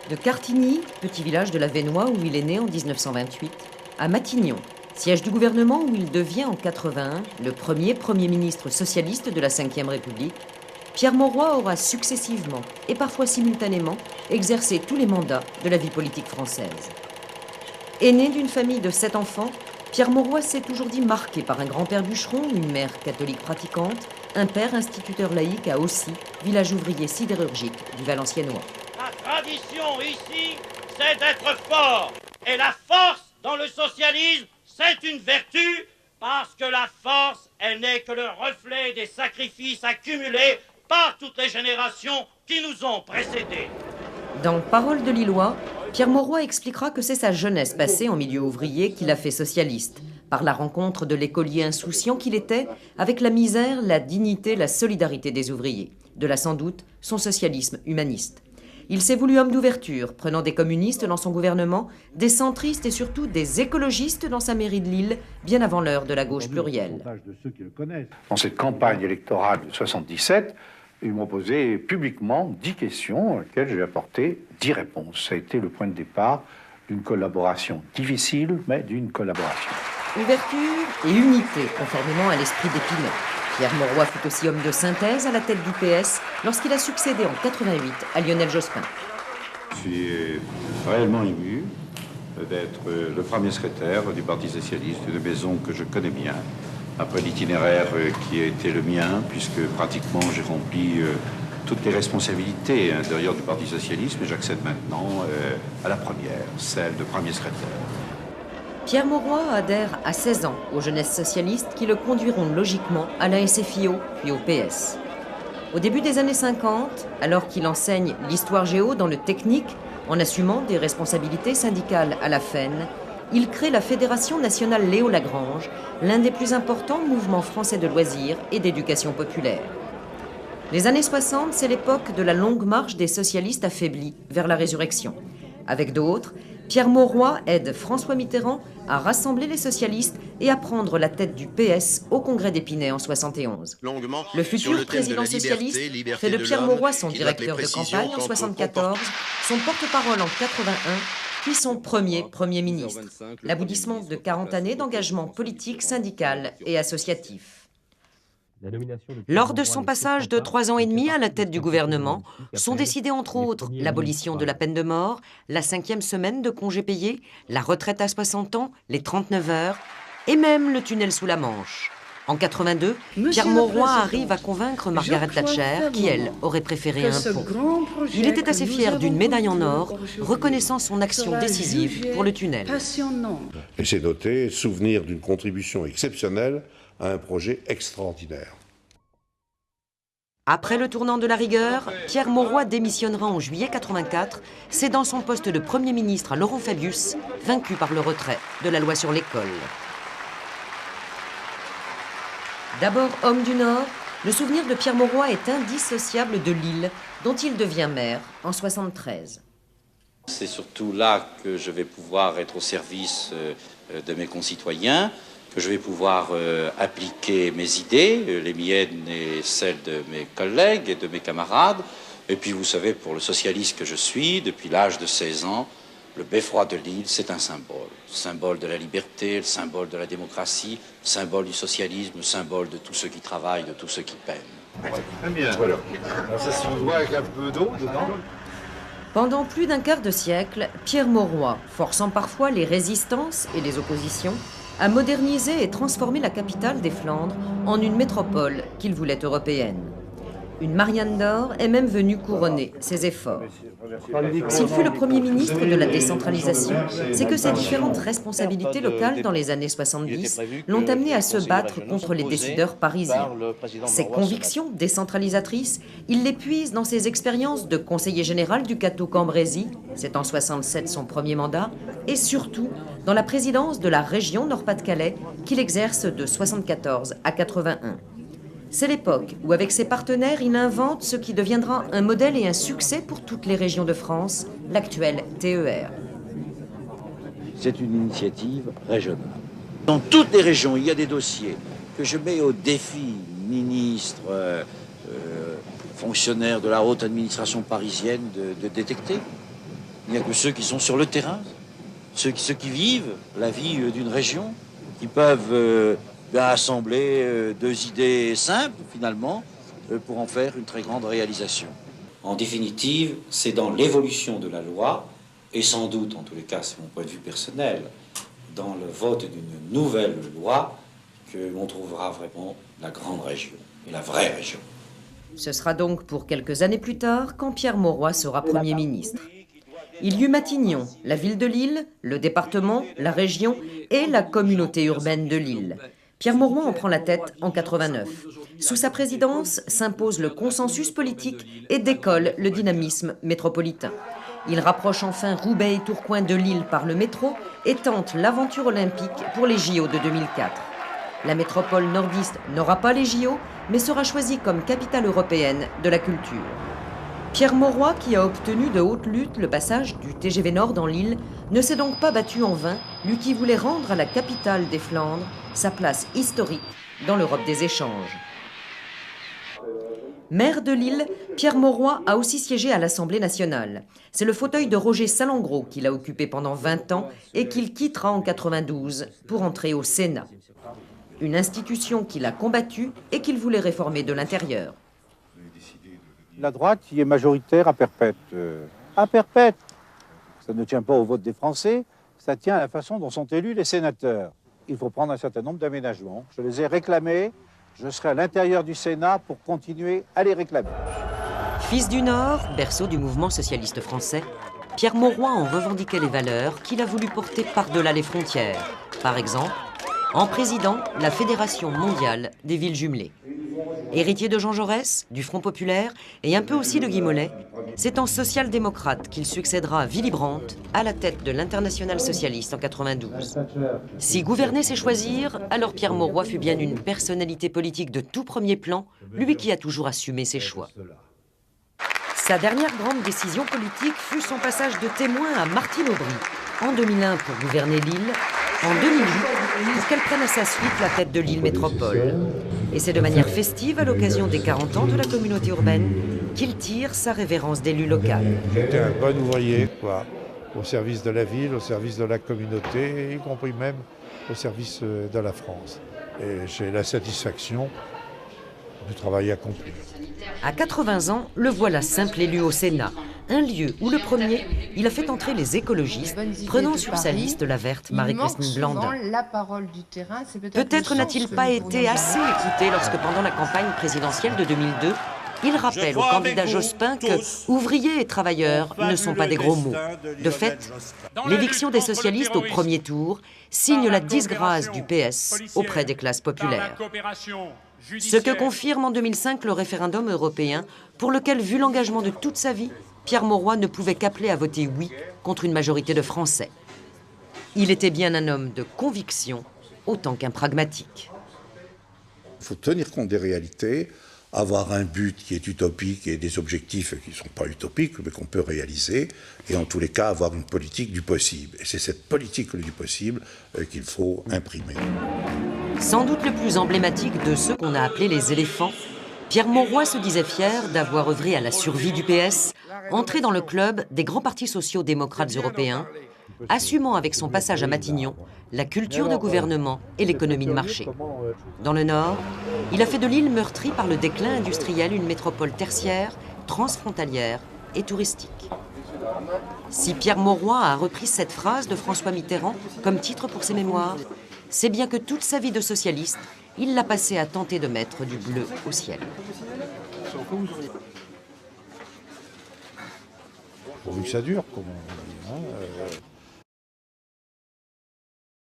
De Cartigny, petit village de la Vénois où il est né en 1928, à Matignon, siège du gouvernement où il devient en 81 le premier Premier ministre socialiste de la Ve République, Pierre Mauroy aura successivement et parfois simultanément exercé tous les mandats de la vie politique française. Aîné d'une famille de 7 enfants, Pierre Mauroy s'est toujours dit marqué par un grand-père bûcheron, une mère catholique pratiquante, un père instituteur laïque à Aussy, village ouvrier sidérurgique du Valenciennois. La tradition ici, c'est d'être fort. Et la force dans le socialisme, c'est une vertu, parce que la force, elle n'est que le reflet des sacrifices accumulés par toutes les générations qui nous ont précédés. Dans Paroles de Lillois, Pierre Mauroy expliquera que c'est sa jeunesse passée en milieu ouvrier qui l'a fait socialiste, par la rencontre de l'écolier insouciant qu'il était avec la misère, la dignité, la solidarité des ouvriers, de là sans doute son socialisme humaniste. Il s'est voulu homme d'ouverture, prenant des communistes dans son gouvernement, des centristes et surtout des écologistes dans sa mairie de Lille, bien avant l'heure de la gauche plurielle. Dans cette campagne électorale de 77, ils m'ont posé publiquement 10 questions auxquelles j'ai apporté 10 réponses. Ça a été le point de départ d'une collaboration difficile, mais d'une collaboration. Ouverture et unité, conformément à l'esprit d'Épinay. Pierre Mauroy fut aussi homme de synthèse à la tête du PS lorsqu'il a succédé en 88 à Lionel Jospin. Je suis réellement ému d'être le premier secrétaire du Parti socialiste, une maison que je connais bien, après l'itinéraire qui a été le mien, puisque pratiquement j'ai rempli toutes les responsabilités à l'intérieur du Parti socialiste, mais j'accède maintenant à la première, celle de premier secrétaire. Pierre Mauroy adhère à 16 ans aux jeunesses socialistes qui le conduiront logiquement à la SFIO puis au PS. Au début des années 50, alors qu'il enseigne l'histoire géo dans le technique, en assumant des responsabilités syndicales à la FEN, il crée la Fédération nationale Léo Lagrange, l'un des plus importants mouvements français de loisirs et d'éducation populaire. Les années 60, c'est l'époque de la longue marche des socialistes affaiblis vers la résurrection. Avec d'autres, Pierre Mauroy aide François Mitterrand à rassembler les socialistes et à prendre la tête du PS au congrès d'Épinay en 71. Le futur président socialiste fait de Pierre Mauroy son directeur de campagne en 74, son porte-parole en 81, puis son Premier ministre. L'aboutissement de 40 années d'engagement politique, syndical et associatif. Lors de son passage de 3 ans et demi à la tête du gouvernement, sont décidées entre autres l'abolition de la peine de mort, la 5e semaine de congés payés, la retraite à 60 ans, les 39 heures et même le tunnel sous la Manche. En 82, Pierre Mauroy arrive à convaincre Margaret Thatcher, qui, elle, aurait préféré un pont. Il était assez fier d'une médaille en or, reconnaissant son action décisive pour le tunnel. Et c'est noté, souvenir d'une contribution exceptionnelle à un projet extraordinaire. Après le tournant de la rigueur, Pierre Mauroy démissionnera en juillet 84, cédant son poste de Premier ministre à Laurent Fabius, vaincu par le retrait de la loi sur l'école. D'abord homme du Nord, le souvenir de Pierre Mauroy est indissociable de Lille, dont il devient maire en 73. C'est surtout là que je vais pouvoir être au service de mes concitoyens, que je vais pouvoir appliquer mes idées, les miennes et celles de mes collègues et de mes camarades. Et puis vous savez, pour le socialiste que je suis, depuis l'âge de 16 ans, le beffroi de Lille, c'est un symbole. Symbole de la liberté, le symbole de la démocratie, symbole du socialisme, symbole de tous ceux qui travaillent, de tous ceux qui peinent. Très bien. Voilà. Alors ça se voit avec un peu d'eau dedans. Pendant plus d'un quart de siècle, Pierre Mauroy, forçant parfois les résistances et les oppositions, a modernisé et transformé la capitale des Flandres en une métropole qu'il voulait européenne. Une Marianne d'or est même venue couronner ses efforts. S'il fut le Premier ministre de la décentralisation, c'est que ses différentes responsabilités locales dans les années 70 l'ont amené à se battre contre les décideurs parisiens. Ses convictions décentralisatrices, il les puise dans ses expériences de conseiller général du Cateau-Cambrésis, c'est en 67 son premier mandat, et surtout dans la présidence de la région Nord-Pas-de-Calais qu'il exerce de 74 à 81. C'est l'époque où, avec ses partenaires, il invente ce qui deviendra un modèle et un succès pour toutes les régions de France, l'actuel TER. C'est une initiative régionale. Dans toutes les régions, il y a des dossiers que je mets au défi, ministres, fonctionnaires de la haute administration parisienne, de détecter. Il n'y a que ceux qui sont sur le terrain, ceux qui vivent la vie d'une région, qui peuvent assembler deux idées simples, finalement, pour en faire une très grande réalisation. En définitive, c'est dans l'évolution de la loi, et sans doute, en tous les cas, c'est mon point de vue personnel, dans le vote d'une nouvelle loi, qu'on trouvera vraiment la grande région, et la vraie région. Ce sera donc pour quelques années plus tard quand Pierre Mauroy sera Premier ministre. Il y eut Matignon, la ville de Lille, le département, la région et la communauté urbaine de Lille. Pierre Mauroy en prend la tête en 89. Sous sa présidence s'impose le consensus politique et décolle le dynamisme métropolitain. Il rapproche enfin Roubaix et Tourcoing de Lille par le métro et tente l'aventure olympique pour les JO de 2004. La métropole nordiste n'aura pas les JO, mais sera choisie comme capitale européenne de la culture. Pierre Mauroy, qui a obtenu de haute lutte le passage du TGV Nord dans l'île, ne s'est donc pas battu en vain, lui qui voulait rendre à la capitale des Flandres sa place historique dans l'Europe des échanges. Maire de Lille, Pierre Mauroy a aussi siégé à l'Assemblée nationale. C'est le fauteuil de Roger Salengro qu'il a occupé pendant 20 ans et qu'il quittera en 92 pour entrer au Sénat. Une institution qu'il a combattue et qu'il voulait réformer de l'intérieur. La droite y est majoritaire à perpète. À perpète. Ça ne tient pas au vote des Français, ça tient à la façon dont sont élus les sénateurs. Il faut prendre un certain nombre d'aménagements. Je les ai réclamés. Je serai à l'intérieur du Sénat pour continuer à les réclamer. Fils du Nord, berceau du mouvement socialiste français, Pierre Mauroy en revendiquait les valeurs qu'il a voulu porter par-delà les frontières. Par exemple, en présidant la Fédération mondiale des villes jumelées. Héritier de Jean Jaurès, du Front populaire et un peu aussi de Guy Mollet, c'est en social-démocrate qu'il succédera à Willy Brandt à la tête de l'Internationale socialiste en 92. Si gouverner c'est choisir, alors Pierre Mauroy fut bien une personnalité politique de tout premier plan, lui qui a toujours assumé ses choix. Sa dernière grande décision politique fut son passage de témoin à Martine Aubry, en 2001 pour gouverner Lille, en 2008 pour qu'elle prenne à sa suite la tête de Lille Métropole. Et c'est de manière festive, à l'occasion des 40 ans de la communauté urbaine, qu'il tire sa révérence d'élu local. J'étais un bon ouvrier, quoi, au service de la ville, au service de la communauté, y compris même au service de la France. Et j'ai la satisfaction du travail accompli. À 80 ans, le voilà simple élu au Sénat. Un lieu où le premier, il a fait entrer les écologistes, prenant sur sa liste la verte Marie-Christine Blandin. Peut-être n'a-t-il pas été assez écouté lorsque, pendant la campagne présidentielle de 2002, il rappelle au candidat Jospin que ouvriers et travailleurs ne sont pas des gros mots. De fait, l'éviction des socialistes au premier tour signe la disgrâce du PS auprès des classes populaires. Ce que confirme en 2005 le référendum européen, pour lequel, vu l'engagement de toute sa vie, Pierre Mauroy ne pouvait qu'appeler à voter oui contre une majorité de Français. Il était bien un homme de conviction, autant qu'un pragmatique. Il faut tenir compte des réalités, avoir un but qui est utopique et des objectifs qui ne sont pas utopiques, mais qu'on peut réaliser, et en tous les cas avoir une politique du possible. Et c'est cette politique du possible qu'il faut imprimer. Sans doute le plus emblématique de ceux qu'on a appelés les éléphants, Pierre Mauroy se disait fier d'avoir œuvré à la survie du PS, entré dans le club des grands partis sociaux-démocrates européens, assumant avec son passage à Matignon la culture de gouvernement et l'économie de marché. Dans le Nord, il a fait de l'île meurtrie par le déclin industriel une métropole tertiaire, transfrontalière et touristique. Si Pierre Mauroy a repris cette phrase de François Mitterrand comme titre pour ses mémoires, c'est bien que toute sa vie de socialiste, il l'a passée à tenter de mettre du bleu au ciel. Pourvu que ça dure, comme on dit.